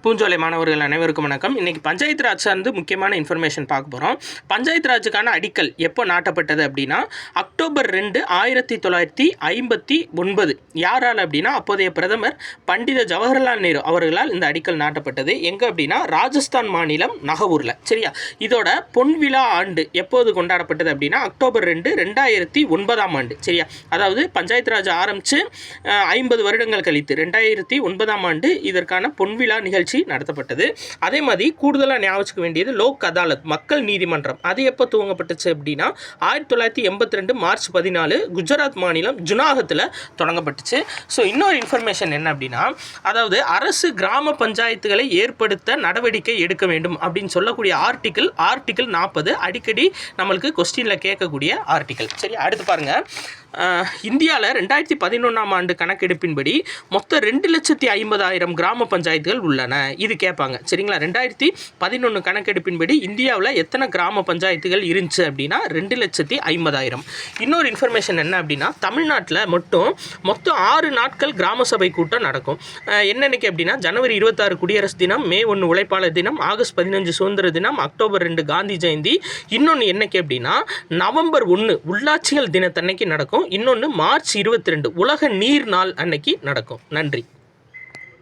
பூஞ்சோலை மாணவர்கள் அனைவருக்கும் வணக்கம். இன்றைக்கி பஞ்சாயத்து ராஜ் சார்ந்து முக்கியமான இன்ஃபர்மேஷன் பார்க்க போகிறோம். பஞ்சாயத்து ராஜுக்கான அடிக்கல் எப்போ நாட்டப்பட்டது அப்படின்னா அக்டோபர் 2, 1959. யாரால் அப்படின்னா அப்போதைய பிரதமர் பண்டித ஜவஹர்லால் நேரு அவர்களால் இந்த அடிக்கல் நாட்டப்பட்டது. எங்கே அப்படின்னா ராஜஸ்தான் மாநிலம் நகவூரில். சரியா? இதோட பொன்விழா ஆண்டு எப்போது கொண்டாடப்பட்டது அப்படின்னா அக்டோபர் 2, 2009 சரியா? அதாவது பஞ்சாயத்து ராஜ் ஆரம்பித்து 50 வருடங்கள் கழித்து 2009 ஆண்டு இதற்கான பொன்விழா நிகழ்ச்சி நடத்தப்பட்டது. அதே மாதிரி கூடுதலாக ஞாபகம் வேண்டியது லோக் அதாலத் மக்கள் நீதிமன்றம். அது எப்போ துவங்கப்பட்டுச்சு அப்படின்னா 1982 மார்ச் 14 குஜராத் மாநிலம் ஜுனாகத்தில் தொடங்கப்பட்டுச்சு. ஸோ இன்னொரு இன்ஃபர்மேஷன் என்ன அப்படின்னா, அதாவது அரசு கிராம பஞ்சாயத்துகளை ஏற்படுத்த நடவடிக்கை எடுக்க வேண்டும் அப்படின்னு சொல்லக்கூடிய ஆர்டிக்கிள் 40 அடிக்கடி நம்மளுக்கு கொஸ்டினில் கேட்கக்கூடிய ஆர்டிக்கிள். சரி, அடுத்து பாருங்கள். இந்தியாவில் 2011 ஆண்டு கணக்கெடுப்பின்படி மொத்தம் 2,50,000 கிராம பஞ்சாயத்துகள் உள்ளன. இது கேட்பாங்க. சரிங்களா? 2011 கணக்கெடுப்பின்படி இந்தியாவில் எத்தனை கிராம பஞ்சாயத்துகள் இருந்துச்சு அப்படின்னா 2,50,000. இன்னொரு இன்ஃபர்மேஷன் என்ன அப்படின்னா தமிழ்நாட்டில் மொத்தம் 6 நாட்கள் கிராம சபை கூட்டம் நடக்கும். என்னன்னைக்கு அப்படின்னா ஜனவரி 26 குடியரசு தினம், மே 1 உழைப்பாளர் தினம், ஆகஸ்ட் 15 சுதந்திர தினம், அக்டோபர் 2 காந்தி ஜெயந்தி. இன்னொன்று என்னைக்கு அப்படின்னா நவம்பர் 1 உள்ளாட்சிகள் தினத்தன்னைக்கு நடக்கும். இன்னொன்று மார்ச் 22 உலக நீர் நாள் அன்னைக்கு நடக்கும். நன்றி.